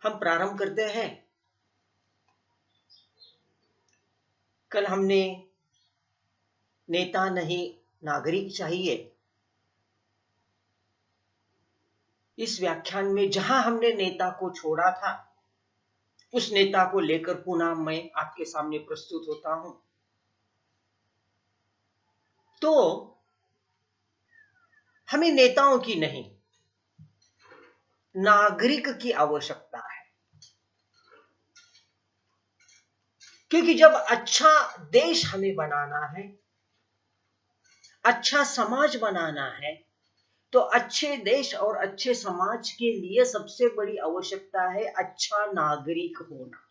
हम प्रारंभ करते हैं। कल हमने नेता नहीं नागरिक चाहिए, इस व्याख्यान में जहां हमने नेता को छोड़ा था उस नेता को लेकर पुनः मैं आपके सामने प्रस्तुत होता हूं। तो हमें नेताओं की नहीं, नागरिक की आवश्यकता है। क्योंकि जब अच्छा देश हमें बनाना है, अच्छा समाज बनाना है, तो अच्छे देश और अच्छे समाज के लिए सबसे बड़ी आवश्यकता है अच्छा नागरिक होना।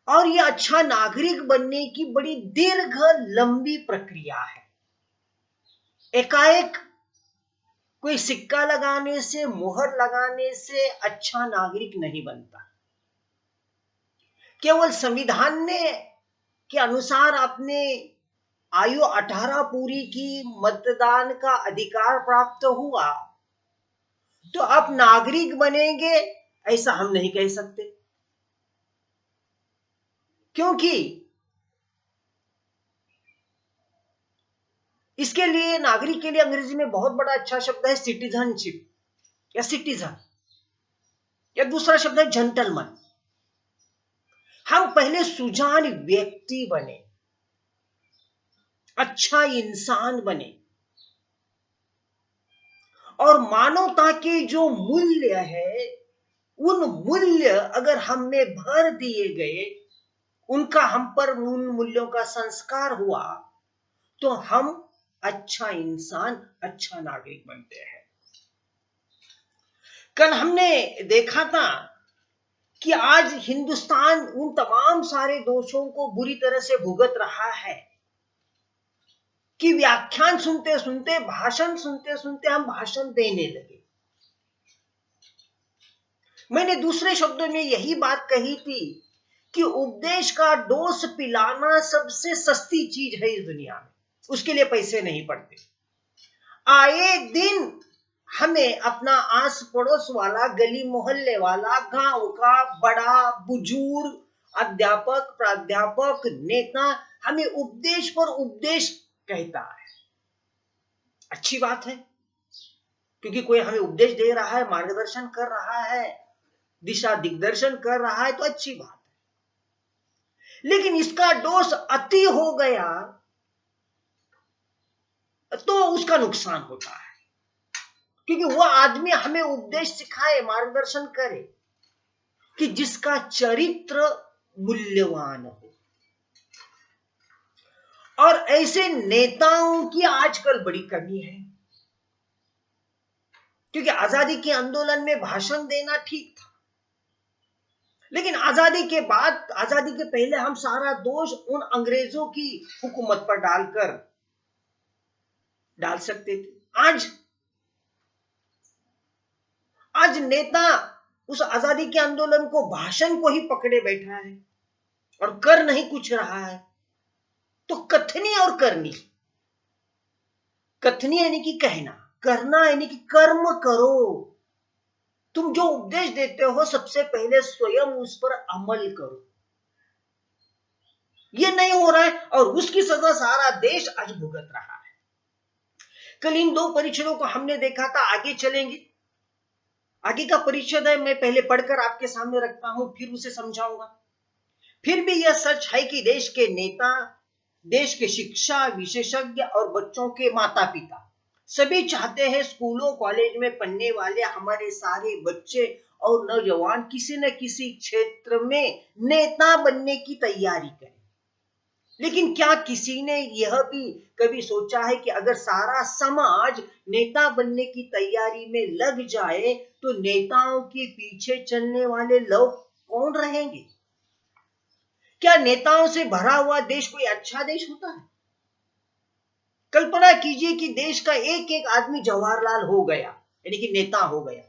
और यह अच्छा नागरिक बनने की बड़ी दीर्घ लंबी प्रक्रिया है। एकाएक कोई सिक्का लगाने से, मोहर लगाने से अच्छा नागरिक नहीं बनता। केवल संविधान ने के अनुसार आपने आयु 18 पूरी की, मतदान का अधिकार प्राप्त हुआ, तो आप नागरिक बनेंगे, ऐसा हम नहीं कह सकते। क्योंकि इसके लिए, नागरिक के लिए अंग्रेजी में बहुत बड़ा अच्छा शब्द है सिटीजनशिप या सिटीजन, या दूसरा शब्द है जेंटलमैन। हम पहले सुजान व्यक्ति बने, अच्छा इंसान बने, और मानवता के जो मूल्य है, उन मूल्य अगर हम में भर दिए गए, उनका हम पर उन मूल्यों का संस्कार हुआ, तो हम अच्छा इंसान, अच्छा नागरिक बनते हैं। कल हमने देखा था कि आज हिंदुस्तान उन तमाम सारे दोषों को बुरी तरह से भुगत रहा है कि व्याख्यान सुनते सुनते, भाषण सुनते सुनते हम भाषण देने लगे। मैंने दूसरे शब्दों में यही बात कही थी कि उपदेश का डोज पिलाना सबसे सस्ती चीज है इस दुनिया में, उसके लिए पैसे नहीं पड़ते। आए दिन हमें अपना आस पड़ोस वाला, गली मोहल्ले वाला, गांव का बड़ा बुजुर्ग, अध्यापक, प्राध्यापक, नेता हमें उपदेश पर उपदेश कहता है। अच्छी बात है, क्योंकि कोई हमें उपदेश दे रहा है, मार्गदर्शन कर रहा है, दिशा दिग्दर्शन कर रहा है, तो अच्छी बात है। लेकिन इसका डोज अति हो गया तो उसका नुकसान होता है। क्योंकि वह आदमी हमें उपदेश सिखाए, मार्गदर्शन करे कि जिसका चरित्र मूल्यवान हो। और ऐसे नेताओं की आजकल बड़ी कमी है। क्योंकि आजादी के आंदोलन में भाषण देना ठीक था, लेकिन आजादी के बाद, आजादी के पहले हम सारा दोष उन अंग्रेजों की हुकूमत पर डाल सकते थे। आज नेता उस आजादी के आंदोलन को, भाषण को ही पकड़े बैठा है और कर नहीं कुछ रहा है। तो कथनी और करनी, कथनी यानी कि कहना, करना यानी कि कर्म करो। तुम जो उपदेश देते हो, सबसे पहले स्वयं उस पर अमल करो। ये नहीं हो रहा है और उसकी सजा सारा देश आज भुगत रहा है। कल इन दो परिच्छेदों को हमने देखा था, आगे चलेंगे। आगे का परिच्छेद है, मैं पहले पढ़कर आपके सामने रखता हूं, फिर उसे समझाऊंगा। फिर भी यह सच है कि देश के नेता, देश के शिक्षा विशेषज्ञ और बच्चों के माता पिता सभी चाहते हैं स्कूलों कॉलेज में पढ़ने वाले हमारे सारे बच्चे और नौजवान किसी न किसी क्षेत्र में नेता बनने की तैयारी करें। लेकिन क्या किसी ने यह भी कभी सोचा है कि अगर सारा समाज नेता बनने की तैयारी में लग जाए, तो नेताओं के पीछे चलने वाले लोग कौन रहेंगे? क्या नेताओं से भरा हुआ देश कोई अच्छा देश होता है? कल्पना कीजिए कि देश का एक एक आदमी जवाहरलाल हो गया, यानी कि नेता हो गया,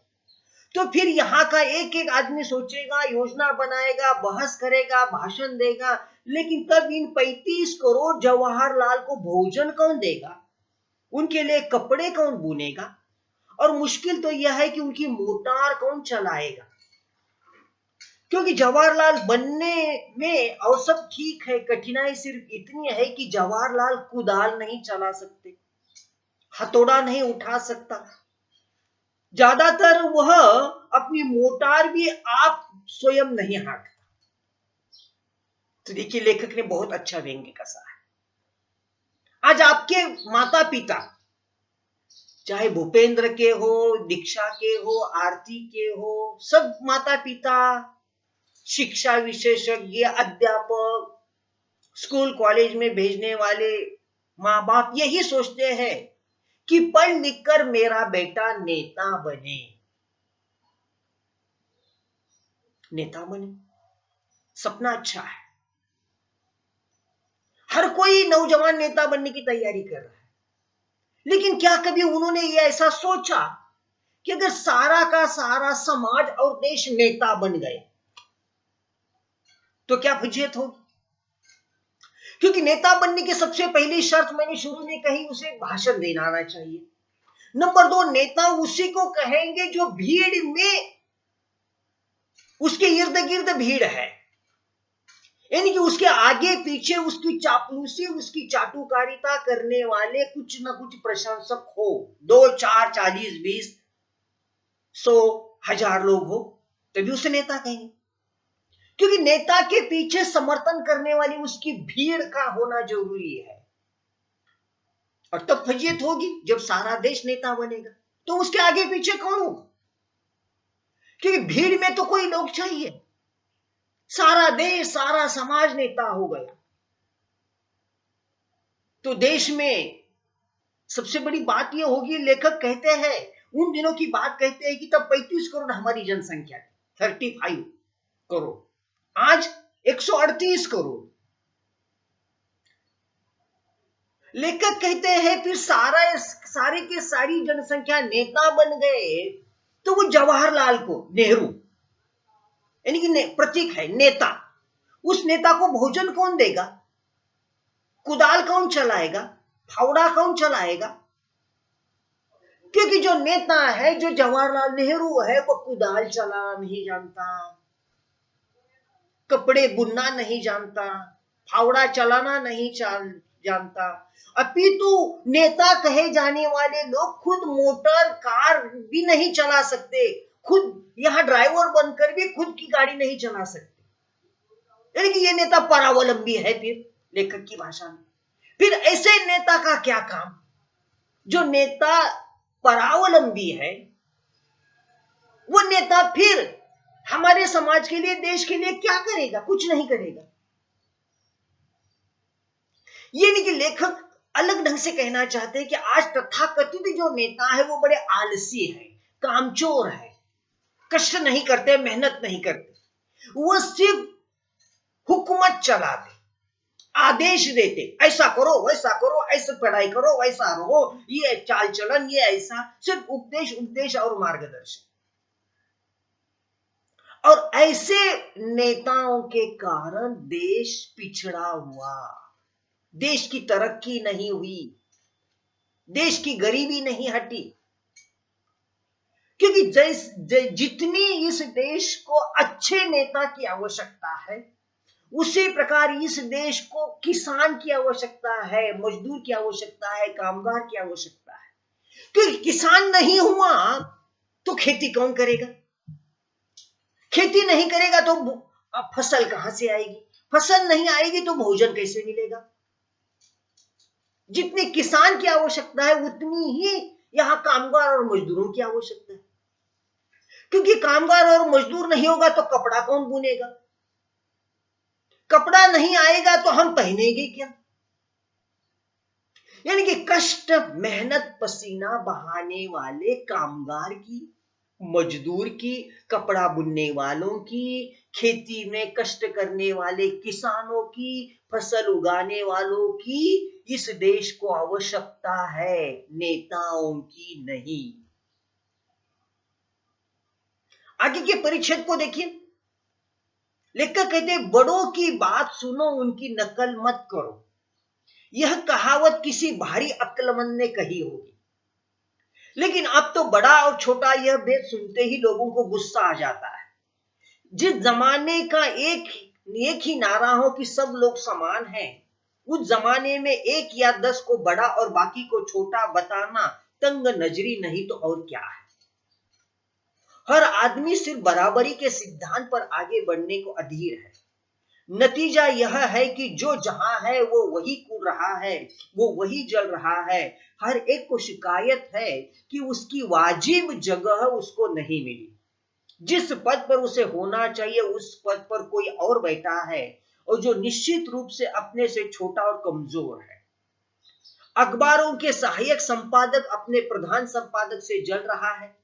तो फिर यहां का एक एक आदमी सोचेगा, योजना बनाएगा, बहस करेगा, भाषण देगा, लेकिन तब इन 35 करोड़ जवाहरलाल को भोजन कौन देगा? उनके लिए कपड़े कौन बुनेगा? और मुश्किल तो यह है कि उनकी मोटार कौन चलाएगा, क्योंकि जवाहरलाल बनने में और सब ठीक है, कठिनाई सिर्फ इतनी है कि जवाहरलाल कुदाल नहीं चला सकते, हथौड़ा नहीं उठा सकता, ज्यादातर वह अपनी मोटार भी आप स्वयं नहीं हाँकता। तो देखिए लेखक ने बहुत अच्छा व्यंग्य कसा है। आज आपके माता पिता, चाहे भूपेंद्र के हो, दीक्षा के हो, आरती के हो, सब माता पिता, शिक्षा विशेषज्ञ, अध्यापक, स्कूल कॉलेज में भेजने वाले माँ बाप यही सोचते हैं कि पढ़ लिख कर मेरा बेटा नेता बने, नेता बने, सपना अच्छा है। हर कोई नौजवान नेता बनने की तैयारी कर रहा है, लेकिन क्या कभी उन्होंने ये ऐसा सोचा कि अगर सारा का सारा समाज और देश नेता बन गए तो क्या फजीहत होगी? क्योंकि नेता बनने की सबसे पहली शर्त मैंने शुरू में कही, उसे भाषण देना आना चाहिए। नंबर 2, नेता उसी को कहेंगे जो भीड़ में, उसके इर्द गिर्द भीड़ है, यानी कि उसके आगे पीछे उसकी चापलूसी, उसकी चाटुकारिता करने वाले कुछ ना कुछ प्रशंसक हो, 2, 4, 40, 20, 100, 1000 लोग हो, तभी उसे नेता कहेंगे। क्योंकि नेता के पीछे समर्थन करने वाली उसकी भीड़ का होना जरूरी है। और तब फजीयत होगी जब सारा देश नेता बनेगा, तो उसके आगे पीछे कौन होगा? क्योंकि भीड़ में तो कोई लोग चाहिए, सारा देश, सारा समाज नेता हो गया तो देश में सबसे बड़ी बात यह होगी, लेखक कहते हैं, उन दिनों की बात कहते हैं कि तब 35 करोड़ हमारी जनसंख्या थी, 35 करोड़, आज 138 करोड़। लेखक कहते हैं फिर सारे के सारी जनसंख्या नेता बन गए, तो वो जवाहरलाल को, नेहरू यानी कि प्रतीक है नेता, उस नेता को भोजन कौन देगा, कुदाल कौन चलाएगा, फावड़ा कौन चलाएगा? क्योंकि जो नेता है, जो जवाहरलाल नेहरू है, वो कुदाल चलाना नहीं जानता, कपड़े बुनना नहीं जानता, फावड़ा चलाना नहीं जानता, अपितु नेता कहे जाने वाले लोग खुद मोटर कार भी नहीं चला सकते, खुद यहां ड्राइवर बनकर भी खुद की गाड़ी नहीं चला सकते, यानी कि ये नेता परावलंबी है। फिर लेखक की भाषा में, फिर ऐसे नेता का क्या काम? जो नेता परावलंबी है, वो नेता फिर हमारे समाज के लिए, देश के लिए क्या करेगा? कुछ नहीं करेगा। ये नहीं कि लेखक अलग ढंग से कहना चाहते हैं कि आज तथाकथित जो नेता है वो बड़े आलसी है, कामचोर है, कष्ट नहीं करते, मेहनत नहीं करते, वो सिर्फ हुकूमत चलाते, आदेश देते, ऐसा करो, वैसा करो, ऐसे पढ़ाई करो, वैसा रहो, ये चाल चलन, ये ऐसा, सिर्फ उपदेश और मार्गदर्शन। और ऐसे नेताओं के कारण देश पिछड़ा हुआ, देश की तरक्की नहीं हुई, देश की गरीबी नहीं हटी। क्योंकि जितनी इस देश को अच्छे नेता की आवश्यकता है, उसी प्रकार इस देश को किसान की आवश्यकता है, मजदूर की आवश्यकता है, कामगार की आवश्यकता है। क्योंकि किसान नहीं हुआ तो खेती कौन करेगा? खेती नहीं करेगा तो फसल कहां से आएगी? फसल नहीं आएगी तो भोजन कैसे मिलेगा? जितनी किसान की आवश्यकता है, उतनी ही यहां कामगार और मजदूरों की आवश्यकता है। क्योंकि कामगार और मजदूर नहीं होगा तो कपड़ा कौन बुनेगा? कपड़ा नहीं आएगा तो हम पहनेंगे क्या? यानी कि कष्ट, मेहनत, पसीना बहाने वाले कामगार की, मजदूर की, कपड़ा बुनने वालों की, खेती में कष्ट करने वाले किसानों की, फसल उगाने वालों की इस देश को आवश्यकता है, नेताओं की नहीं। आगे के परिच्छेद को देखिए, लेखक कहते हैं, बड़ों की बात सुनो, उनकी नकल मत करो। यह कहावत किसी भारी अक्लमंद ने कही होगी, लेकिन अब तो बड़ा और छोटा यह भेद सुनते ही लोगों को गुस्सा आ जाता है। जिस जमाने का एक ही नारा हो कि सब लोग समान हैं, उस जमाने में 1 या 10 को बड़ा और बाकी को छोटा बताना तंग नजरी नहीं तो और क्या है। हर आदमी सिर्फ बराबरी के सिद्धांत पर आगे बढ़ने को अधीर है। नतीजा यह है कि जो जहां है वो वही कूद रहा है, वो वही जल रहा है। हर एक को शिकायत है कि उसकी वाजिब जगह उसको नहीं मिली। जिस पद पर उसे होना चाहिए उस पद पर कोई और बैठा है, और जो निश्चित रूप से अपने से छोटा और कमजोर है। अखबारों के सहायक संपादक अपने प्रधान संपादक से जल रहा है,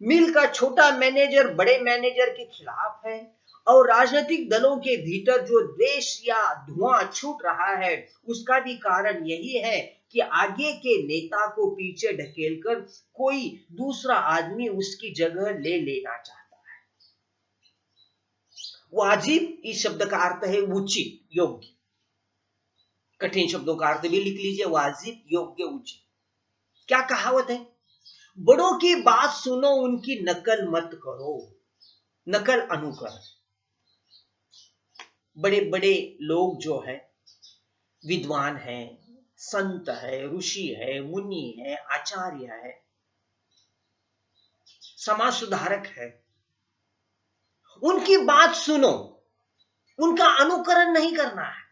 मिल का छोटा मैनेजर बड़े मैनेजर के खिलाफ है, और राजनीतिक दलों के भीतर जो द्वेष या धुआं छूट रहा है उसका भी कारण यही है कि आगे के नेता को पीछे ढकेलकर कोई दूसरा आदमी उसकी जगह ले लेना चाहता है। वाजिब इस शब्द का अर्थ है उचित, योग्य। कठिन शब्दों का अर्थ भी लिख लीजिए, वाजिब, योग्य, उचित। क्या कहावत है? बड़ों की बात सुनो, उनकी नकल मत करो। नकल अनुकरण। बड़े बड़े लोग जो है, विद्वान है, संत है, ऋषि है, मुनि है, आचार्य है, समाज सुधारक है, उनकी बात सुनो, उनका अनुकरण नहीं करना है।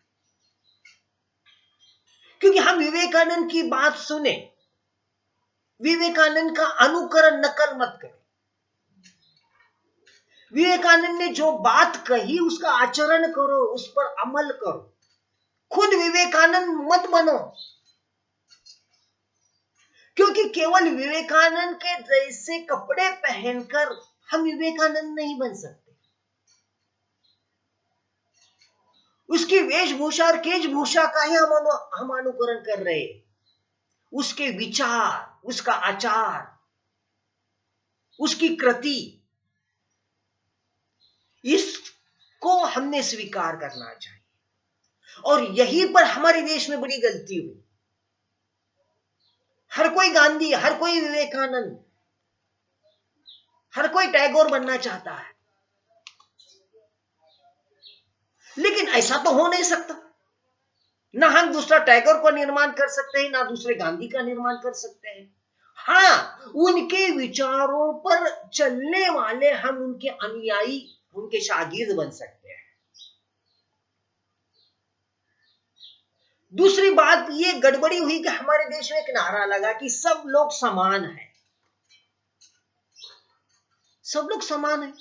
क्योंकि हम विवेकानंद की बात सुने, विवेकानंद का अनुकरण, नकल मत करें। विवेकानंद ने जो बात कही उसका आचरण करो, उस पर अमल करो। खुद विवेकानंद मत बनो, क्योंकि केवल विवेकानंद के जैसे कपड़े पहनकर हम विवेकानंद नहीं बन सकते। उसकी वेशभूषा और केशभूषा का ही हम अनुकरण कर रहे हैं। उसके विचार, उसका आचार, उसकी कृति, इसको हमने स्वीकार करना चाहिए। और यहीं पर हमारे देश में बड़ी गलती हुई। हर कोई गांधी, हर कोई विवेकानंद, हर कोई टैगोर बनना चाहता है, लेकिन ऐसा तो हो नहीं सकता। ना हम दूसरा टैगोर को निर्माण कर सकते हैं, ना दूसरे गांधी का निर्माण कर सकते हैं। हाँ, उनके विचारों पर चलने वाले हम उनके अनुयायी, उनके शागिर्द बन सकते हैं। दूसरी बात ये गड़बड़ी हुई कि हमारे देश में एक नारा लगा कि सब लोग समान हैं। सब लोग समान हैं।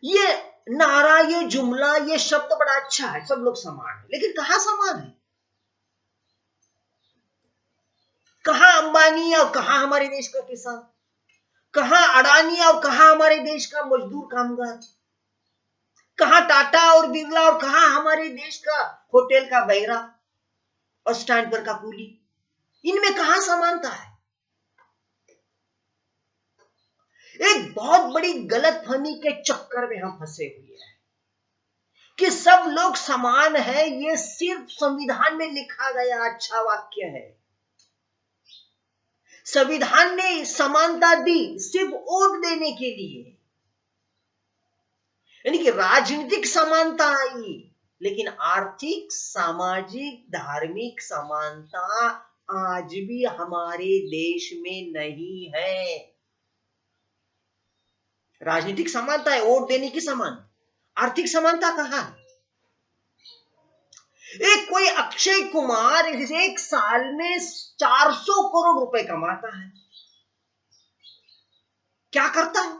ये नारा, ये जुमला, ये शब्द बड़ा अच्छा है, सब लोग समान है, लेकिन कहां समान है? कहां अंबानी और कहां हमारे देश का किसान? कहां अडानी और कहां हमारे देश का मजदूर कामगार? कहां टाटा और बिरला और कहां हमारे देश का होटल का बहरा और स्टैंड पर का कूली? इनमें कहां समानता है? एक बहुत बड़ी गलतफहमी के चक्कर में हम फंसे हुए हैं कि सब लोग समान है। ये सिर्फ संविधान में लिखा गया अच्छा वाक्य है। संविधान ने समानता दी सिर्फ वोट देने के लिए, यानी कि राजनीतिक समानता आई, लेकिन आर्थिक, सामाजिक, धार्मिक समानता आज भी हमारे देश में नहीं है। राजनीतिक समानता है, वोट देने की समान, आर्थिक समानता कहां है? एक कोई अक्षय कुमार एक साल में 400 करोड़ रुपए कमाता है। क्या करता है?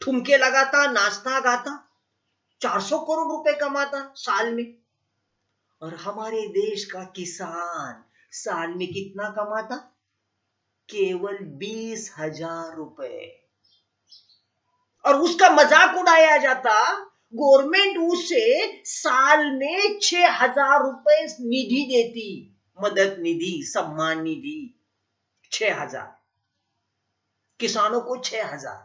ठुमके लगाता, नाचता गाता, 400 करोड़ रुपए कमाता साल में। और हमारे देश का किसान साल में कितना कमाता? केवल 20,000 रुपए। और उसका मजाक उड़ाया जाता, गवर्नमेंट उसे साल में 6,000 रुपए निधि देती, मदद निधि, सम्मान निधि, 6,000, किसानों को 6,000।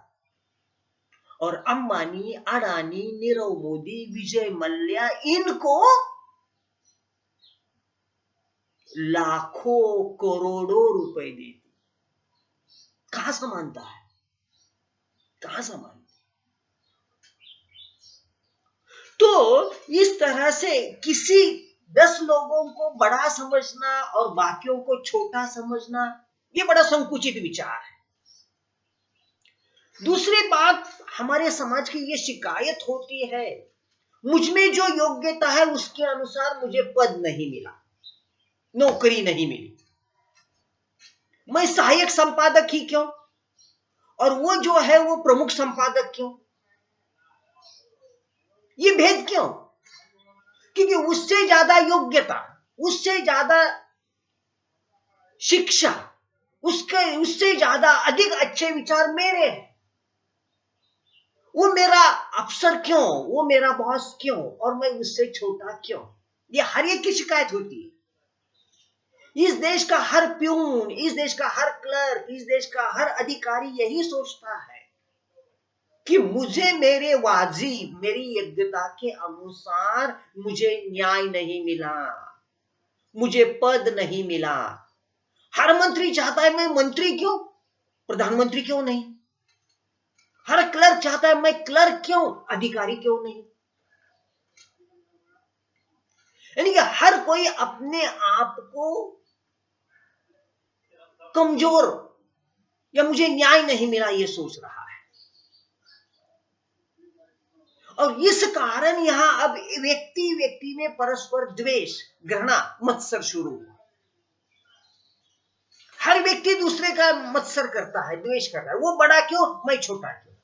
और अंबानी, अडानी, नीरव मोदी, विजय मल्ल्या, इनको लाखों करोड़ों रुपए देती। कहां समानता है, कहां समानता। तो इस तरह से किसी 10 लोगों को बड़ा समझना और बाकियों को छोटा समझना, ये बड़ा संकुचित विचार है। दूसरी बात, हमारे समाज की ये शिकायत होती है, मुझ में जो योग्यता है उसके अनुसार मुझे पद नहीं मिला, नौकरी नहीं मिली, मैं सहायक संपादक ही क्यों और वो जो है वो प्रमुख संपादक क्यों, ये भेद क्यों? क्योंकि उससे ज्यादा योग्यता, उससे ज्यादा शिक्षा, उससे ज्यादा अधिक अच्छे विचार मेरे हैं। वो मेरा अफसर क्यों, वो मेरा बॉस क्यों और मैं उससे छोटा क्यों? ये हर एक की शिकायत होती है। इस देश का हर प्यून, इस देश का हर क्लर्क, इस देश का हर अधिकारी यही सोचता है कि मुझे मेरे वाजिब, मेरी योग्यता के अनुसार मुझे न्याय नहीं मिला, मुझे पद नहीं मिला। हर मंत्री चाहता है मैं मंत्री क्यों, प्रधानमंत्री क्यों नहीं। हर क्लर्क चाहता है मैं क्लर्क क्यों, अधिकारी क्यों नहीं। यानी कि हर कोई अपने आप को कमजोर या मुझे न्याय नहीं मिला ये सोच रहा है। और इस कारण यहां अब व्यक्ति व्यक्ति में परस्पर द्वेष, घृणा, मत्सर शुरू हुआ। हर व्यक्ति दूसरे का मत्सर करता है, द्वेष करता है। वो बड़ा क्यों, मैं छोटा क्यों,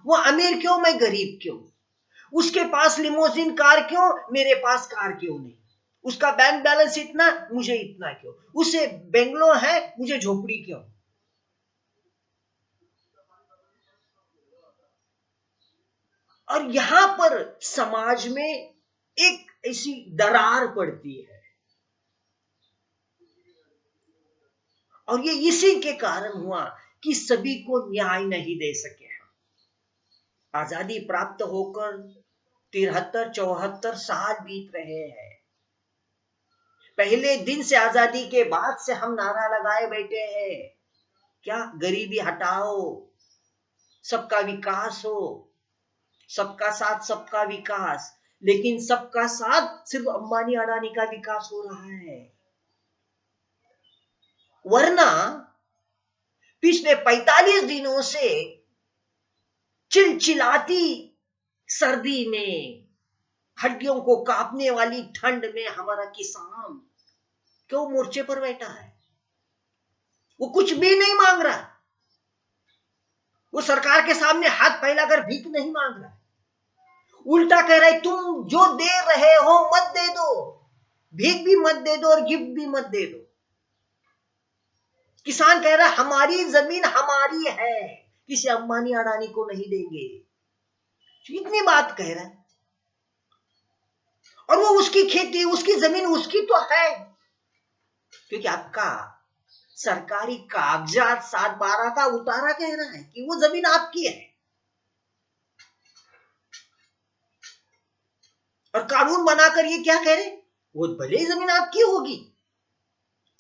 वो अमीर क्यों, मैं गरीब क्यों, उसके पास लिमोजिन कार क्यों, मेरे पास कार क्यों नहीं, उसका बैंक बैलेंस इतना, मुझे इतना क्यों, उसे बेंगलो है, मुझे झोपड़ी क्यों। और यहां पर समाज में एक ऐसी दरार पड़ती है और ये इसी के कारण हुआ कि सभी को न्याय नहीं दे सके हम। आजादी प्राप्त होकर 73-74 साल बीत रहे हैं। पहले दिन से, आजादी के बाद से हम नारा लगाए बैठे हैं, क्या गरीबी हटाओ, सबका विकास हो, सबका साथ सबका विकास। लेकिन सबका साथ सिर्फ अंबानी अडानी का विकास हो रहा है। वरना पिछले 45 दिनों से चिलचिलाती सर्दी में, हड्डियों को कांपने वाली ठंड में हमारा किसान क्यों मोर्चे पर बैठा है? वो कुछ भी नहीं मांग रहा, वो सरकार के सामने हाथ फैलाकर भीख नहीं मांग रहा, उल्टा कह रहा है तुम जो दे रहे हो मत दे दो, भीख भी मत दे दो और गिफ्ट भी मत दे दो। किसान कह रहा है हमारी जमीन हमारी है, किसी अंबानी अडानी को नहीं देंगे, इतनी बात कह रहा है। और वो उसकी खेती, उसकी जमीन उसकी तो है, क्योंकि आपका सरकारी कागजात 7/12 का उतारा कह रहा है कि वो जमीन आपकी है। और कानून बनाकर ये क्या कह रहे, वो भले ही जमीन आपकी होगी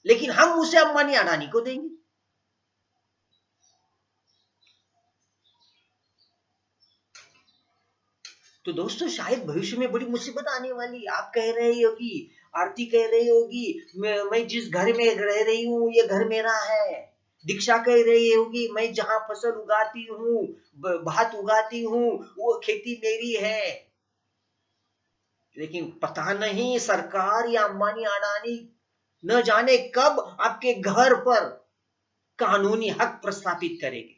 लेकिन हम उसे अंबानी अडानी को देंगे। तो दोस्तों शायद भविष्य में बड़ी मुसीबत आने वाली। आप कह रहे होगी, आरती कह रही होगी, मैं जिस घर में रह रही हूं ये घर मेरा है। दीक्षा कह रही होगी मैं जहां फसल उगाती हूं, भात उगाती हूं, वो खेती मेरी है। लेकिन पता नहीं सरकार या अंबानी अडानी न जाने कब आपके घर पर कानूनी हक प्रस्थापित करेगी।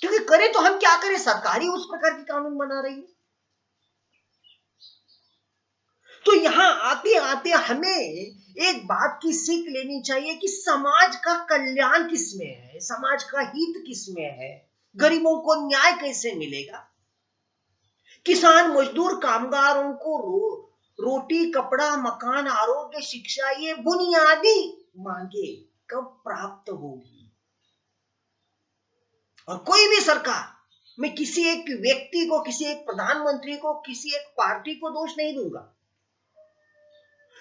क्योंकि करे तो हम क्या करें, सरकार ही उस प्रकार की कानून बना रही है। तो यहां आते आते हमें एक बात की सीख लेनी चाहिए कि समाज का कल्याण किसमें है, समाज का हित किसमें है, गरीबों को न्याय कैसे मिलेगा। किसान, मजदूर, कामगारों को रोटी, कपड़ा, मकान, आरोग्य, शिक्षा, ये बुनियादी मांगे कब प्राप्त होगी। और कोई भी सरकार, मैं किसी एक व्यक्ति को, किसी एक प्रधानमंत्री को, किसी एक पार्टी को दोष नहीं दूंगा,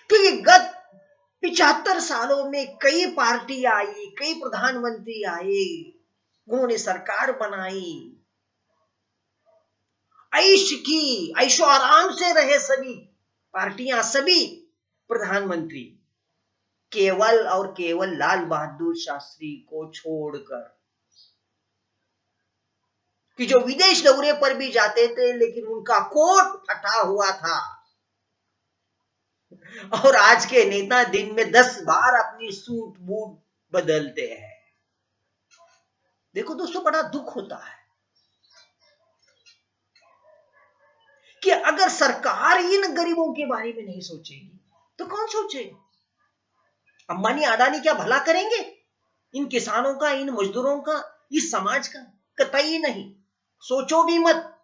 क्योंकि गत 75 सालों में कई पार्टी आई, कई प्रधानमंत्री आए, उन्होंने सरकार बनाई, ऐश की, ऐशो आराम से रहे सभी पार्टियां, सभी प्रधानमंत्री, केवल और केवल लाल बहादुर शास्त्री को छोड़कर, कि जो विदेश दौरे पर भी जाते थे लेकिन उनका कोट फटा हुआ था। और आज के नेता दिन में 10 बार अपनी सूट बूट बदलते हैं। देखो दोस्तों, बड़ा दुख होता है कि अगर सरकार इन गरीबों के बारे में नहीं सोचेगी तो कौन सोचेगा? अंबानी अडानी क्या भला करेंगे इन किसानों का, इन मजदूरों का, इस समाज का? कतई नहीं, सोचो भी मत।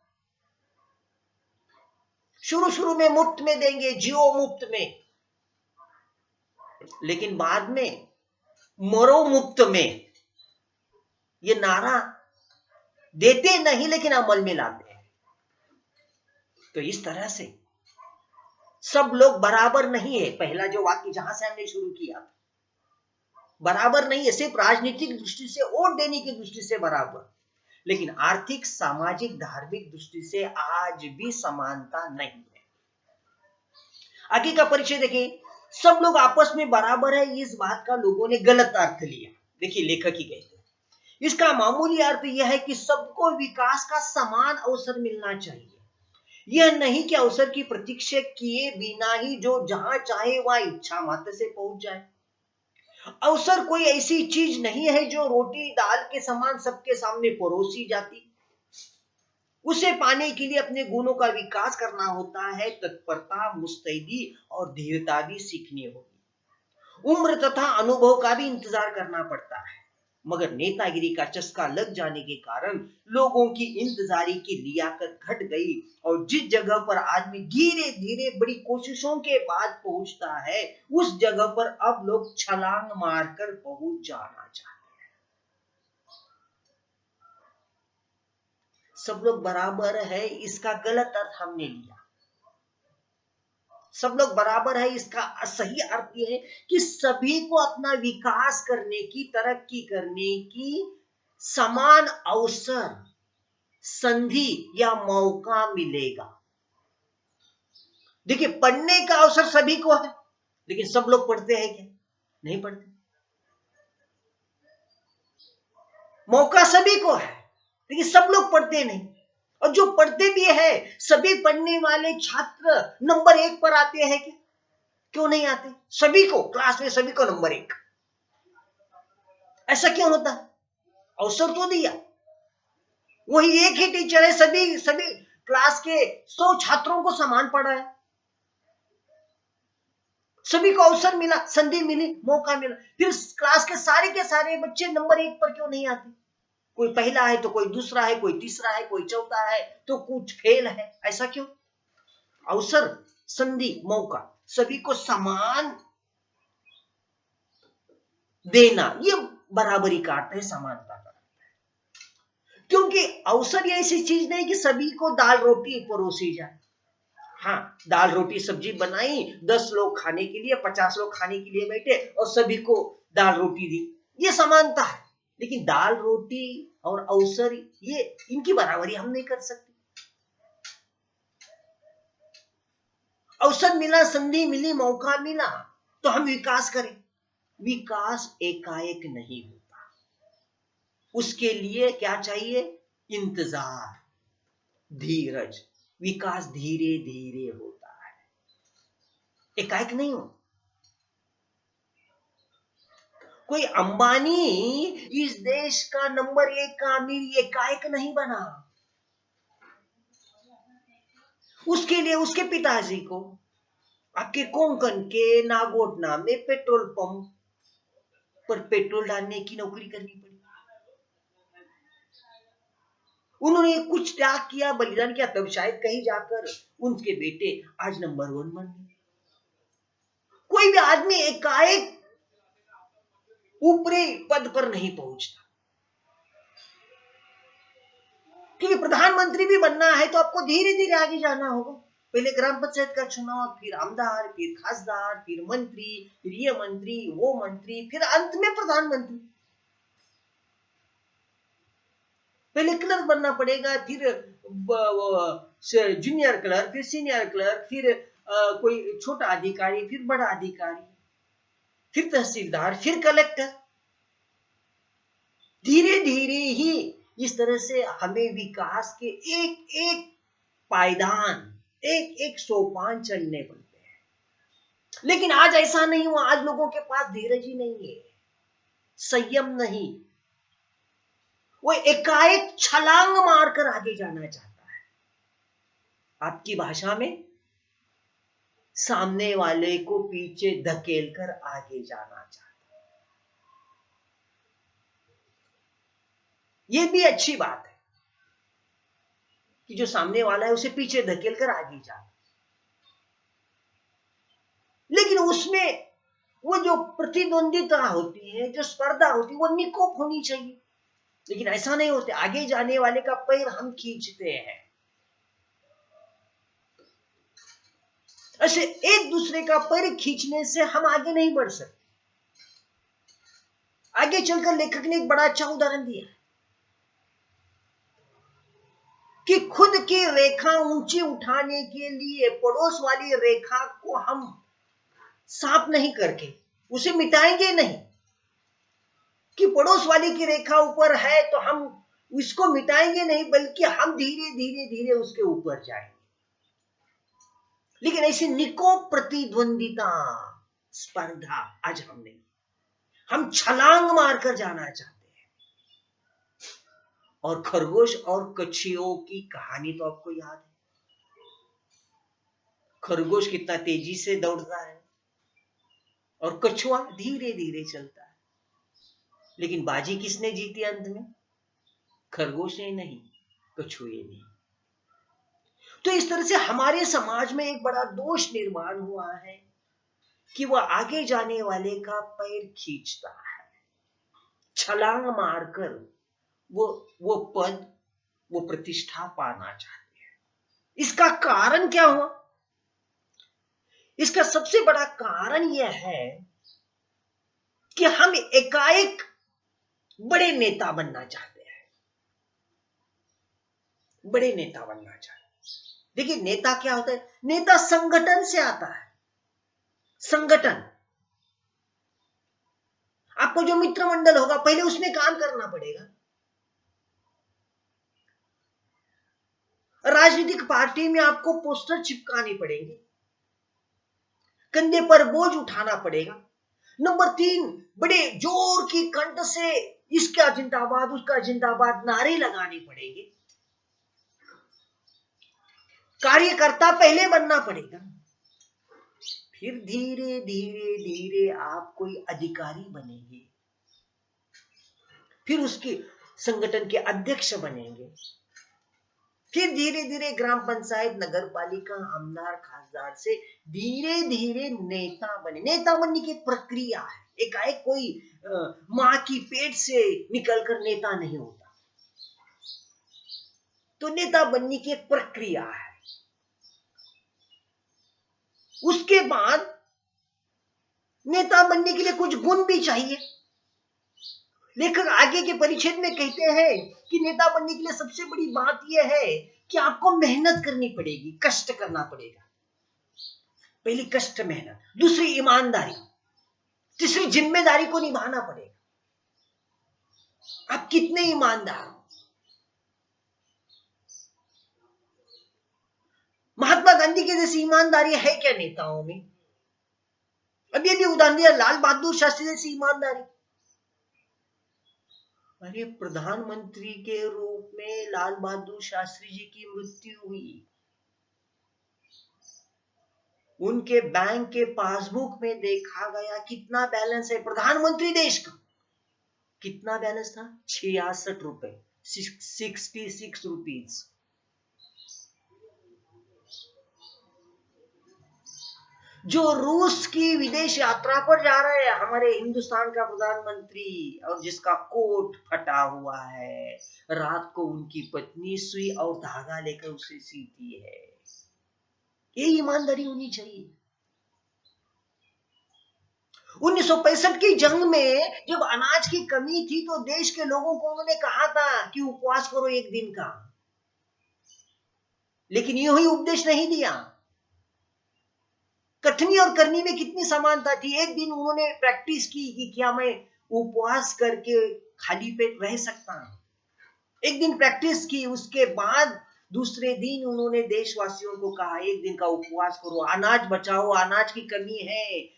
शुरू में मुफ्त में देंगे, जियो मुफ्त में, लेकिन बाद में मरो मुफ्त में, ये नारा देते नहीं लेकिन अमल में लाते हैं। तो इस तरह से सब लोग बराबर नहीं है। पहला जो वाक्य जहां से हमने शुरू किया, बराबर नहीं है सिर्फ राजनीतिक दृष्टि से, वोट देने की दृष्टि से बराबर, लेकिन आर्थिक, सामाजिक, धार्मिक दृष्टि से आज भी समानता नहीं है। आगे का परिचय देखें, सब लोग आपस में बराबर है, इस बात का लोगों ने गलत अर्थ लिया। देखिए लेखक ही कहते हैं, इसका मामूली अर्थ यह है कि सबको विकास का समान अवसर मिलना चाहिए। यह नहीं कि अवसर की प्रतीक्षा किए बिना ही जो जहां चाहे वहां इच्छा मात्र से पहुंच जाए। अवसर कोई ऐसी चीज नहीं है जो रोटी दाल के समान सबके सामने परोसी जाती। उसे पाने के लिए अपने गुणों का विकास करना होता है, तत्परता, मुस्तैदी और धीरता भी सीखनी होगी। उम्र तथा अनुभव का भी इंतजार करना पड़ता है, मगर नेतागिरी का चस्का लग जाने के कारण लोगों की इंतजारी की लियाकत घट गई और जिस जगह पर आदमी धीरे धीरे बड़ी कोशिशों के बाद पहुंचता है, उस जगह पर अब लोग छलांग मारकर पहुंच जाना चाहते हैं। सब लोग बराबर है, इसका गलत अर्थ हमने लिया। सब लोग बराबर है, इसका सही अर्थ यह है कि सभी को अपना विकास करने की, तरक्की करने की समान अवसर, संधि या मौका मिलेगा। देखिए, पढ़ने का अवसर सभी को है, लेकिन सब लोग पढ़ते हैं क्या? नहीं पढ़ते। मौका सभी को है, लेकिन सब लोग पढ़ते नहीं। और जो पढ़ते भी है, सभी पढ़ने वाले छात्र नंबर 1 पर आते हैं क्या? क्यों नहीं आते? सभी को, क्लास में सभी को नंबर 1। ऐसा क्यों होता है? अवसर तो दिया, वही एक ही टीचर है, सभी सभी क्लास के 100 छात्रों को समान पढ़ाया, सभी को अवसर मिला, संधि मिली, मौका मिला। फिर क्लास के सारे बच्चे नंबर 1 पर क्यों नहीं आते? कोई पहला है तो कोई दूसरा है, कोई तीसरा है, कोई चौथा है, तो कुछ फेल है। ऐसा क्यों? अवसर, संधि, मौका सभी को समान देना, ये बराबरी का अर्थ है, समानता का। क्योंकि अवसर ये ऐसी चीज नहीं कि सभी को दाल रोटी परोसी जाए। हाँ, दाल रोटी सब्जी बनाई, 10 लोग खाने के लिए, 50 लोग खाने के लिए बैठे और सभी को दाल रोटी दी, ये समानता है। लेकिन दाल रोटी और अवसर, ये इनकी बराबरी हम नहीं कर सकते। अवसर मिला, संधि मिली, मौका मिला तो हम विकास करें। विकास एकाएक नहीं होता, उसके लिए क्या चाहिए? इंतजार, धीरज। विकास धीरे धीरे होता है, एकाएक नहीं हो। कोई अंबानी इस देश का नंबर 1 का अमीर एकाएक नहीं बना। उसके लिए उसके पिताजी को आपके कोंकण के नागोटना में पेट्रोल पंप पर पेट्रोल डालने की नौकरी करनी पड़ी। उन्होंने कुछ त्याग किया, बलिदान किया, तब शायद कहीं जाकर उनके बेटे आज नंबर 1 बन गए। कोई भी आदमी एकाएक ऊपरी पद पर नहीं पहुंचता, क्योंकि प्रधानमंत्री भी बनना है तो आपको धीरे धीरे आगे जाना होगा। पहले ग्राम पंचायत का चुनाव, फिर आमदार, फिर खासदार, फिर मंत्री, फिर ये मंत्री, वो मंत्री, फिर अंत में प्रधानमंत्री। पहले क्लर्क बनना पड़ेगा, फिर जूनियर क्लर्क, फिर सीनियर क्लर्क, फिर कोई छोटा अधिकारी, फिर बड़ा अधिकारी, फिर तहसीलदार, फिर कलेक्टर। धीरे धीरे ही इस तरह से हमें विकास के एक एक पायदान, एक एक सोपान चलने पड़ते हैं। लेकिन आज ऐसा नहीं हुआ। आज लोगों के पास धीरज ही नहीं है, संयम नहीं। वो एकाएक छलांग मारकर आगे जाना चाहता है। आपकी भाषा में सामने वाले को पीछे धकेल कर आगे जाना चाहता है। ये भी अच्छी बात है कि जो सामने वाला है उसे पीछे धकेल कर आगे जाना, लेकिन उसमें वो जो प्रतिद्वंदिता होती है, जो स्पर्धा होती है, वो निकोप होनी चाहिए। लेकिन ऐसा नहीं होता। आगे जाने वाले का पैर हम खींचते हैं। ऐसे एक दूसरे का पैर खींचने से हम आगे नहीं बढ़ सकते। आगे चलकर लेखक ने एक बड़ा अच्छा उदाहरण दिया कि खुद की रेखा ऊंची उठाने के लिए पड़ोस वाली रेखा को हम साफ नहीं करके उसे मिटाएंगे नहीं, कि पड़ोस वाली की रेखा ऊपर है तो हम उसको मिटाएंगे नहीं, बल्कि हम धीरे धीरे धीरे उसके ऊपर जाएंगे। लेकिन ऐसी निकोप प्रतिद्वंदिता, स्पर्धा आज हम नहीं। हम छलांग मारकर जाना चाहते हैं। और खरगोश और कछुओं की कहानी तो आपको याद है। खरगोश कितना तेजी से दौड़ता है और कछुआ धीरे धीरे चलता है। लेकिन बाजी किसने जीती अंत में? खरगोश ने नहीं, कछुए ने। तो इस तरह से हमारे समाज में एक बड़ा दोष निर्माण हुआ है कि वह आगे जाने वाले का पैर खींचता है, छलांग मारकर वो पद, वो प्रतिष्ठा पाना चाहते हैं। इसका कारण क्या हुआ? इसका सबसे बड़ा कारण यह है कि हम एकाएक बड़े नेता बनना चाहते हैं। बड़े नेता बनना चाहते हैं। देखिए, नेता क्या होता है? नेता संगठन से आता है। संगठन, आपको जो मित्र मंडल होगा पहले उसमें काम करना पड़ेगा। राजनीतिक पार्टी में आपको पोस्टर चिपकाने पड़ेंगे, कंधे पर बोझ उठाना पड़ेगा। नंबर 3, बड़े जोर की कंठ से इसका जिंदाबाद उसका जिंदाबाद नारे लगाने पड़ेंगे। कार्यकर्ता पहले बनना पड़ेगा, फिर धीरे धीरे धीरे आप कोई अधिकारी बनेंगे, फिर उसके संगठन के अध्यक्ष बनेंगे, फिर धीरे धीरे ग्राम पंचायत, नगर पालिका, आमदार, खासदार से धीरे धीरे नेता बने। नेता बनने की एक प्रक्रिया है। एकाएक कोई मां की पेट से निकलकर नेता नहीं होता। तो नेता बनने की एक प्रक्रिया है। उसके बाद नेता बनने के लिए कुछ गुण भी चाहिए। लेखक आगे के परिच्छेद में कहते हैं कि नेता बनने के लिए सबसे बड़ी बात यह है कि आपको मेहनत करनी पड़ेगी, कष्ट करना पड़ेगा। पहली कष्ट, मेहनत, दूसरी ईमानदारी, तीसरी जिम्मेदारी को निभाना पड़ेगा। आप कितने ईमानदार हो? महात्मा गांधी के जैसी ईमानदारी है क्या नेताओं में? अभी भी उदाहरण दिया, लाल बहादुर शास्त्री जैसी ईमानदारी। अरे, प्रधानमंत्री के रूप में लाल बहादुर शास्त्री जी की मृत्यु हुई। उनके बैंक के पासबुक में देखा गया कितना बैलेंस है प्रधानमंत्री देश का। कितना बैलेंस था? 66 रुपए, 66 रुपीज। जो रूस की विदेश यात्रा पर जा रहे हैं हमारे हिंदुस्तान का प्रधानमंत्री, और जिसका कोट फटा हुआ है, रात को उनकी पत्नी सुई और धागा लेकर उसे सीती है। ये ईमानदारी होनी चाहिए। 1965 की जंग में जब अनाज की कमी थी तो देश के लोगों को उन्होंने कहा था कि उपवास करो एक दिन का, लेकिन यूं ही उपदेश नहीं दिया। कथनी और करनी में कितनी समानता थी। एक दिन उन्होंने प्रैक्टिस की कि क्या मैं उपवास करके खाली पेट रह सकता हूं। एक दिन प्रैक्टिस की, उसके बाद दूसरे दिन उन्होंने देशवासियों को कहा एक दिन का उपवास करो, अनाज बचाओ, अनाज की कमी है,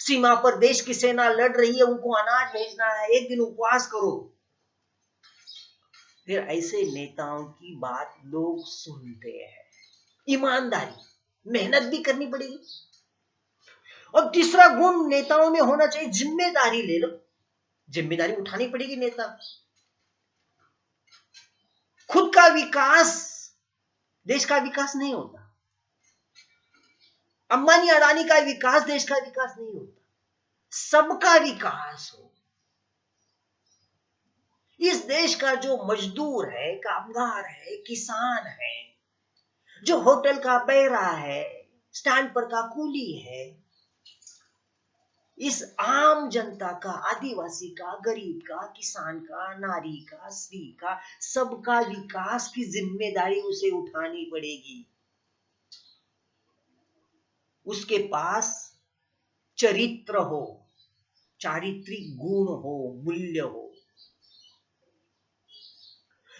सीमा पर देश की सेना लड़ रही है, उनको अनाज भेजना है, एक दिन उपवास करो। फिर ऐसे नेताओं की बात लोग सुनते हैं। ईमानदारी, मेहनत भी करनी पड़ेगी। और तीसरा गुण नेताओं में होना चाहिए, जिम्मेदारी ले लो। जिम्मेदारी उठानी पड़ेगी। नेता खुद का विकास देश का विकास नहीं होता, अंबानी अडानी का विकास देश का विकास नहीं होता, सबका विकास हो। इस देश का जो मजदूर है, कामगार है, किसान है, जो होटल का बैरा है, स्टैंड पर का कूली है, इस आम जनता का, आदिवासी का, गरीब का, किसान का, नारी का, स्त्री का, सबका विकास की जिम्मेदारी उसे उठानी पड़ेगी। उसके पास चरित्र हो, चारित्रिक गुण हो, मूल्य हो।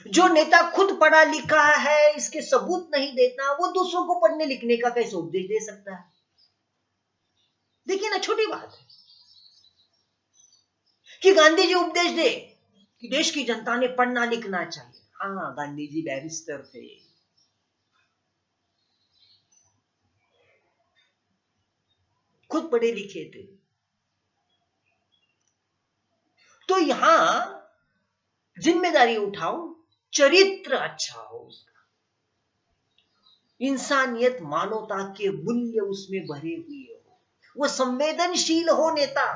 जो नेता खुद पढ़ा लिखा है, इसके सबूत नहीं देता, वो दूसरों को पढ़ने लिखने का कैसे उपदेश दे सकता है? देखिए ना, छोटी बात है कि गांधी जी उपदेश दे कि देश की जनता ने पढ़ना लिखना चाहिए। हाँ, गांधी जी बैरिस्टर थे, खुद पढ़े लिखे थे। तो यहां जिम्मेदारी उठाओ, चरित्र अच्छा हो उसका, इंसानियत, मानवता के मूल्य उसमें भरे हुए हो, वो संवेदनशील हो नेता।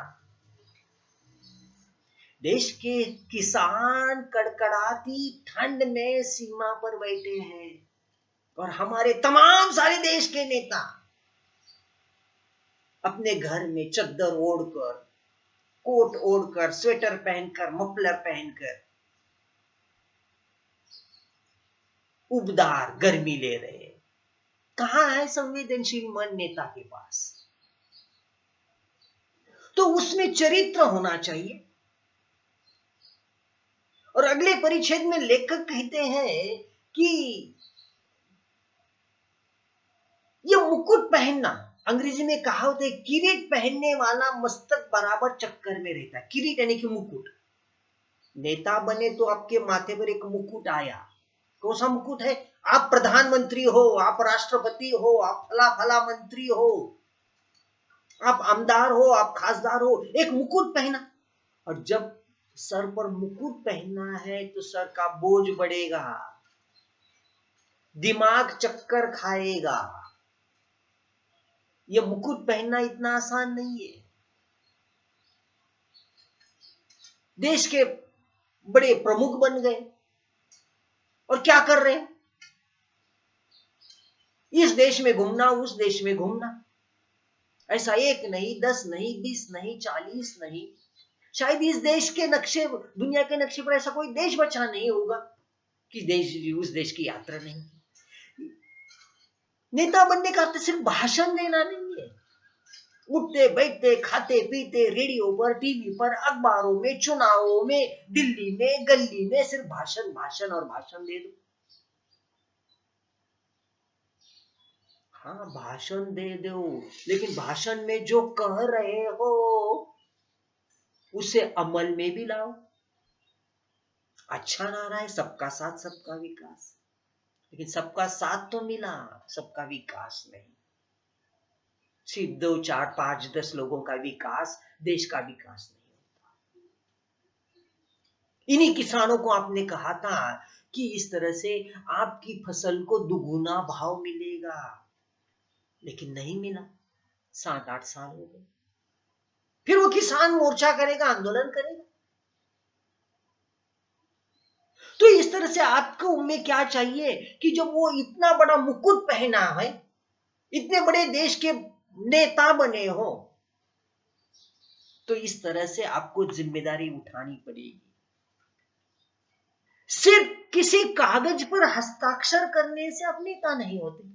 देश के किसान कड़कड़ाती ठंड में सीमा पर बैठे हैं और हमारे तमाम सारे देश के नेता अपने घर में चद्दर ओढ़कर, कोट ओढ़कर, स्वेटर पहनकर, मफलर पहनकर उबदार गर्मी ले रहे हैं। कहां है संवेदनशील मन नेता के पास? तो उसमें चरित्र होना चाहिए। और अगले परिच्छेद में लेखक कहते हैं कि ये मुकुट पहनना, अंग्रेजी में कहावत है, किरीट पहनने वाला मस्तक बराबर चक्कर में रहता है। किरीट यानी कि मुकुट। नेता बने तो आपके माथे पर एक मुकुट आया। कौन सा मुकुट है? आप प्रधानमंत्री हो, आप राष्ट्रपति हो, आप फला फला मंत्री हो, आप आमदार हो, आप खासदार हो, एक मुकुट पहना। और जब सर पर मुकुट पहनना है तो सर का बोझ बढ़ेगा, दिमाग चक्कर खाएगा। ये मुकुट पहनना इतना आसान नहीं है। देश के बड़े प्रमुख बन गए और क्या कर रहे हैं? इस देश में घूमना, उस देश में घूमना। ऐसा एक नहीं, 10 नहीं, 20 नहीं, 40 नहीं, शायद इस देश के नक्शे, दुनिया के नक्शे पर ऐसा कोई देश बचा नहीं होगा कि देश, उस देश की यात्रा नहीं। नेता बनने का अर्थ सिर्फ भाषण देना नहीं है। उठते बैठते, खाते पीते, रेडियो पर, टीवी पर, अखबारों में, चुनावों में, दिल्ली में, गली में सिर्फ भाषण भाषण और भाषण दे दो। हाँ, भाषण दे दो, लेकिन भाषण में जो कह रहे हो उसे अमल में भी लाओ। अच्छा नारा है, सबका साथ सबका विकास, लेकिन सबका साथ तो मिला, सबका विकास नहीं। सिर्फ 2, 4, 5, 10 लोगों का विकास देश का विकास नहीं होता। इन्हीं किसानों को आपने कहा था कि इस तरह से आपकी फसल को दुगुना भाव मिलेगा, लेकिन नहीं मिला। 7-8 साल हो गए। फिर वो किसान मोर्चा करेगा, आंदोलन करेगा। तो इस तरह से आपको में क्या चाहिए कि जब वो इतना बड़ा मुकुट पहना है, इतने बड़े देश के नेता बने हो, तो इस तरह से आपको जिम्मेदारी उठानी पड़ेगी। सिर्फ किसी कागज पर हस्ताक्षर करने से आप नेता नहीं होते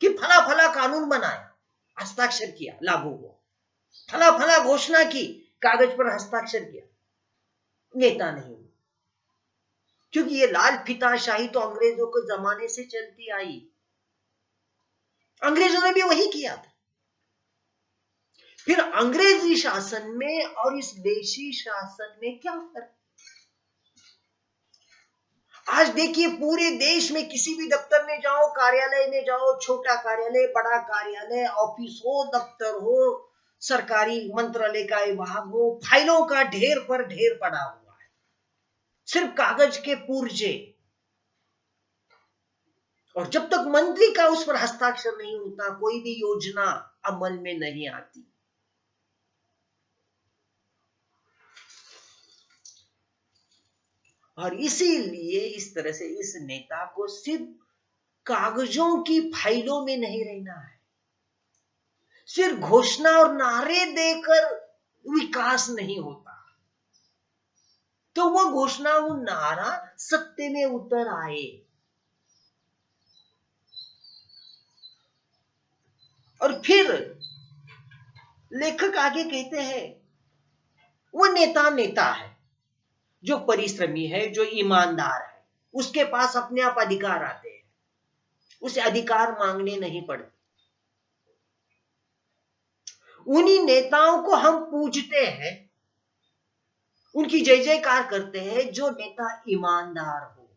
कि फला फला कानून बनाया, हस्ताक्षर किया, लागू हुआ, फला फला घोषणा की, कागज पर हस्ताक्षर किया, नेता नहीं हुआ। क्योंकि ये लाल फीताशाही तो अंग्रेजों के जमाने से चलती आई, अंग्रेजों ने भी वही किया था। फिर अंग्रेजी शासन में और इस देशी शासन में क्या फर्क? आज देखिए पूरे देश में किसी भी दफ्तर में जाओ, कार्यालय में जाओ, छोटा कार्यालय, बड़ा कार्यालय, ऑफिस हो, दफ्तर हो, सरकारी मंत्रालय का विभाग हो, फाइलों का ढेर पर ढेर पड़ा हुआ है, सिर्फ कागज के पुर्जे। और जब तक मंत्री का उस पर हस्ताक्षर नहीं होता, कोई भी योजना अमल में नहीं आती। और इसीलिए इस तरह से इस नेता को सिर्फ कागजों की फाइलों में नहीं रहना है, सिर्फ घोषणा और नारे देकर विकास नहीं होता। तो वो घोषणा, वो नारा सत्य में उतर आए। और फिर लेखक आगे कहते हैं, वो नेता नेता है जो परिश्रमी है, जो ईमानदार है, उसके पास अपने आप अधिकार आते हैं, उसे अधिकार मांगने नहीं पड़ते। उन्हीं नेताओं को हम पूजते हैं, उनकी जय जयकार करते हैं, जो नेता ईमानदार हो,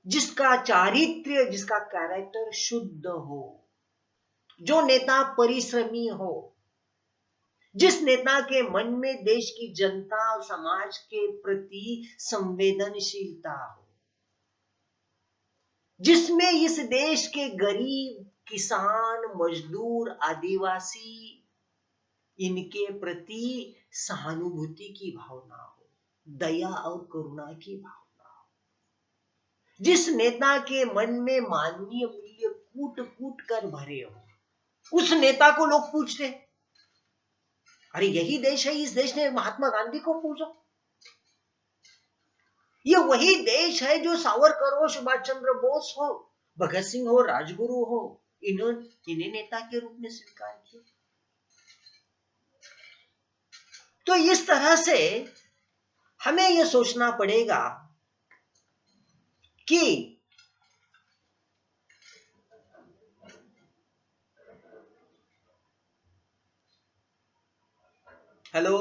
जिसका चारित्र्य, जिसका कैरेक्टर शुद्ध हो, जो नेता परिश्रमी हो, जिस नेता के मन में देश की जनता और समाज के प्रति संवेदनशीलता हो, जिसमें इस देश के गरीब, किसान, मजदूर, आदिवासी, इनके प्रति सहानुभूति की भावना हो, दया और करुणा की भावना हो, जिस नेता के मन में मानवीय मूल्य कूट कूट कर भरे हो, उस नेता को लोग पूछते, अरे यही देश है, इस देश ने महात्मा गांधी को पूछा, ये वही देश है जो सावरकर हो, सुभाष चंद्र बोस हो, भगत सिंह हो, राजगुरु हो, इन्हें नेता के रूप में स्वीकार किया। तो इस तरह से हमें यह सोचना पड़ेगा कि हेलो,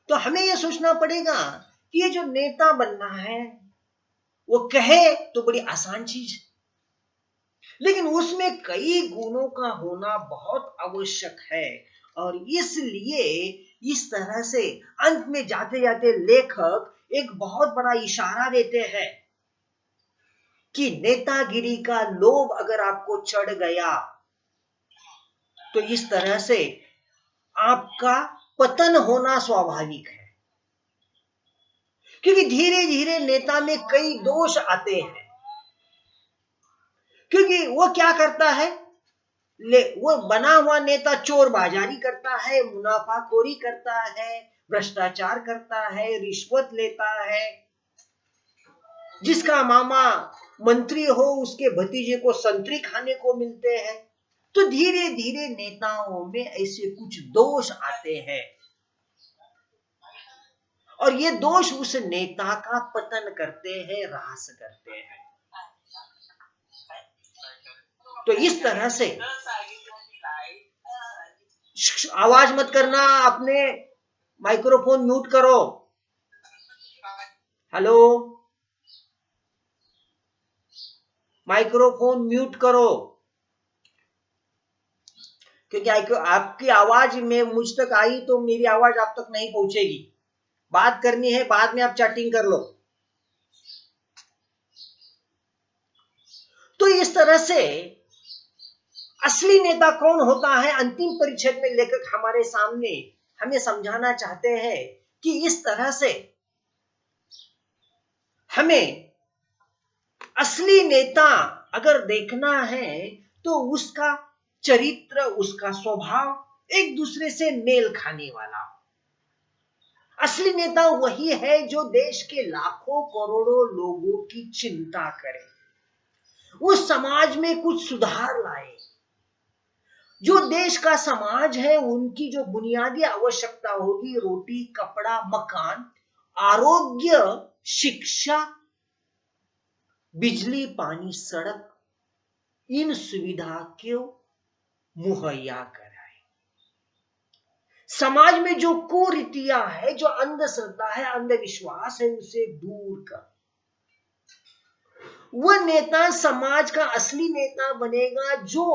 तो हमें यह सोचना पड़ेगा कि ये जो नेता बनना है, वो कहे तो बड़ी आसान चीज, लेकिन उसमें कई गुणों का होना बहुत आवश्यक है। और इसलिए इस तरह से अंत में जाते जाते लेखक एक बहुत बड़ा इशारा देते हैं कि नेतागिरी का लोभ अगर आपको चढ़ गया तो इस तरह से आपका पतन होना स्वाभाविक है, क्योंकि धीरे धीरे नेता में कई दोष आते हैं। क्योंकि वो क्या करता है, वो बना हुआ नेता चोर बाजारी करता है, मुनाफाखोरी करता है, भ्रष्टाचार करता है, रिश्वत लेता है, जिसका मामा मंत्री हो उसके भतीजे को संतरी खाने को मिलते हैं। तो धीरे धीरे नेताओं में ऐसे कुछ दोष आते हैं और ये दोष उस नेता का पतन करते हैं, ह्रास करते हैं। तो इस तरह से आवाज मत करना, अपने माइक्रोफोन म्यूट करो। हेलो, माइक्रोफोन म्यूट करो, क्योंकि आपकी आवाज में मुझ तक आई तो मेरी आवाज आप तक नहीं पहुंचेगी। बात करनी है बाद में आप चैटिंग कर लो। तो इस तरह से असली नेता कौन होता है, अंतिम परिच्छेद में लेखक हमारे सामने हमें समझाना चाहते हैं कि इस तरह से हमें असली नेता अगर देखना है तो उसका चरित्र, उसका स्वभाव एक दूसरे से मेल खाने वाला हो। असली नेता वही है जो देश के लाखों करोड़ों लोगों की चिंता करे, उस समाज में कुछ सुधार लाए। जो देश का समाज है उनकी जो बुनियादी आवश्यकता होगी, रोटी, कपड़ा, मकान, आरोग्य, शिक्षा, बिजली, पानी, सड़क, इन सुविधा को मुहैया कराए। समाज में जो कुरीतियां है, जो अंधश्रद्धा है, अंधविश्वास है, उसे दूर कर। वह नेता समाज का असली नेता बनेगा जो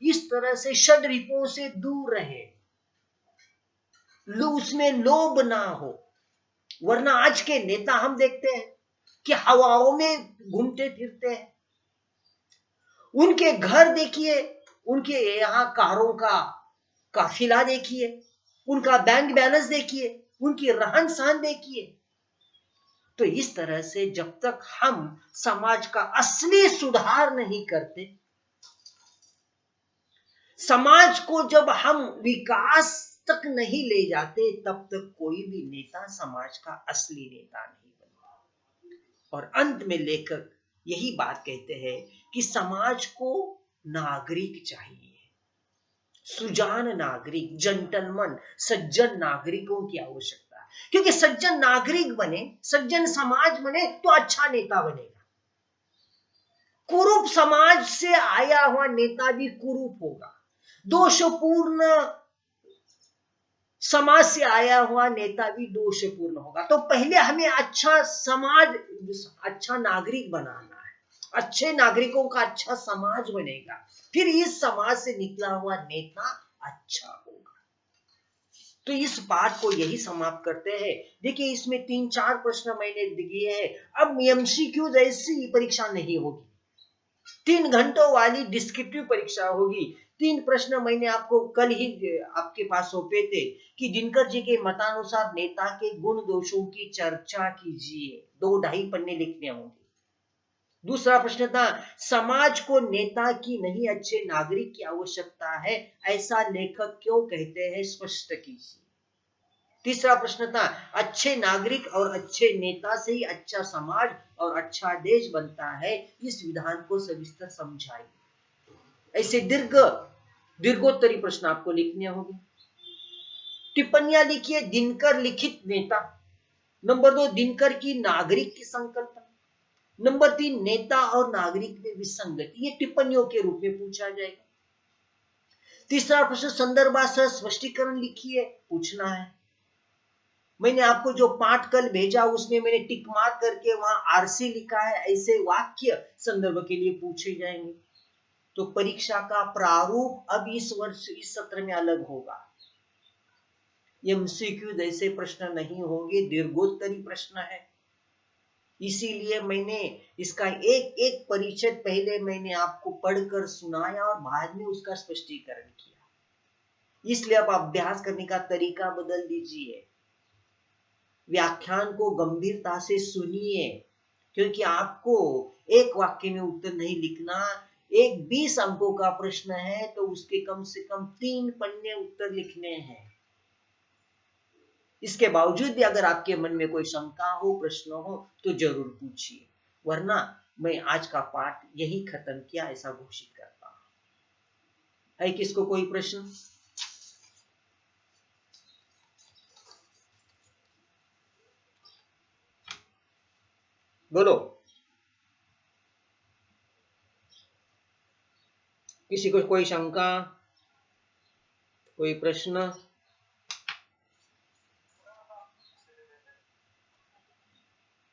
इस तरह से षड्रिपुओं से दूर रहे, उसमें लोभ ना हो। वरना आज के नेता हम देखते हैं कि हवाओं में घूमते फिरते हैं। उनके घर देखिए, उनके यहाँ कारों का काफिला देखिए, उनका बैंक बैलेंस देखिए, उनकी रहन सहन देखिए। तो इस तरह से जब तक हम समाज का असली सुधार नहीं करते, समाज को जब हम विकास तक नहीं ले जाते, तब तक कोई भी नेता समाज का असली नेता नहीं बनता। और अंत में लेखक यही बात कहते हैं कि समाज को नागरिक चाहिए, सुजान नागरिक, जेंटलमैन, सज्जन नागरिकों की आवश्यकता है। क्योंकि सज्जन नागरिक बने, सज्जन समाज बने तो अच्छा नेता बनेगा। कुरूप समाज से आया हुआ नेता भी कुरूप होगा, दोषपूर्ण समाज से आया हुआ नेता भी दोषपूर्ण होगा। तो पहले हमें अच्छा समाज, अच्छा नागरिक बनाना है, अच्छे नागरिकों का अच्छा समाज बनेगा, फिर इस समाज से निकला हुआ नेता अच्छा होगा। तो इस पाठ को यही समाप्त करते हैं। देखिए इसमें 3-4 प्रश्न मैंने दिए हैं। अब एमसीक्यू जैसी परीक्षा नहीं होगी, 3 घंटों वाली डिस्क्रिप्टिव परीक्षा होगी। 3 प्रश्न मैंने आपको कल ही आपके पास सौंपे थे कि दिनकर जी के मतानुसार नेता के गुण दोषों की चर्चा कीजिए, 2-2.5 पन्ने लिखने होंगे। दूसरा प्रश्न था, समाज को नेता की नहीं अच्छे नागरिक की आवश्यकता है, ऐसा लेखक क्यों कहते हैं, स्पष्ट कीजिए। तीसरा प्रश्न था, अच्छे नागरिक और अच्छे नेता से ही अच्छा समाज और अच्छा देश बनता है, इस विधान को सविस्तर समझाइए। ऐसे दीर्घोत्तरी प्रश्न आपको लिखने होंगे। टिप्पणियां लिखिए, दिनकर लिखित नेता। नंबर 2, दिनकर की नागरिक की संकल्पना। नंबर 3, नेता और नागरिक में विसंगति, ये टिप्पणियों के रूप में पूछा जाएगा। तीसरा प्रश्न, संदर्भासह स्पष्टीकरण लिखिए, पूछना है। मैंने आपको जो पाठ कल भेजा उसमें मैंने टिक मार्क करके वहां आरसी लिखा है, ऐसे वाक्य संदर्भ के लिए पूछे जाएंगे। तो परीक्षा का प्रारूप अब इस वर्ष इस सत्र में अलग होगा। एमसीक्यू जैसे प्रश्न नहीं होंगे, दीर्घोत्तरी प्रश्न है। इसीलिए मैंने इसका एक एक परिच्छेद पहले मैंने आपको पढ़कर सुनाया और बाद में उसका स्पष्टीकरण किया। इसलिए अब अभ्यास करने का तरीका बदल दीजिए, व्याख्यान को गंभीरता से सुनिए, क्योंकि आपको एक वाक्य में उत्तर नहीं लिखना। एक 20 अंकों का प्रश्न है तो उसके कम से कम 3 पन्ने उत्तर लिखने हैं। इसके बावजूद भी अगर आपके मन में कोई शंका हो, प्रश्न हो, तो जरूर पूछिए, वरना मैं आज का पाठ यही खत्म किया ऐसा घोषित करता हूं। है किसको कोई प्रश्न? बोलो, किसी को कोई शंका, कोई प्रश्न?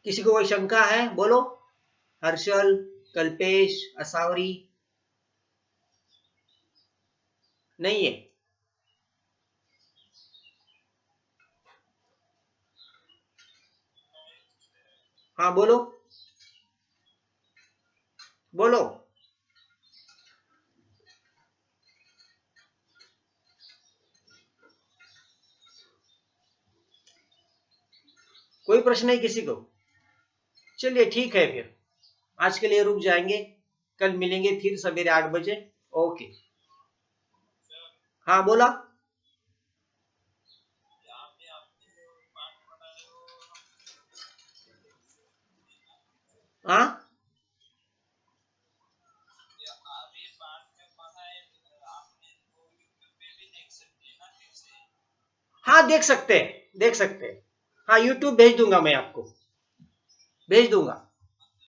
किसी को कोई शंका है? बोलो। हर्षल, कल्पेश, असावरी? नहीं है? हाँ बोलो, बोलो। कोई प्रश्न नहीं किसी को? चलिए ठीक है, फिर आज के लिए रुक जाएंगे, कल मिलेंगे फिर सवेरे 8 बजे। ओके। हाँ बोला। हाँ हाँ, देख सकते हैं, देख सकते हैं। हाँ यूट्यूब भेज दूंगा, मैं आपको भेज दूंगा।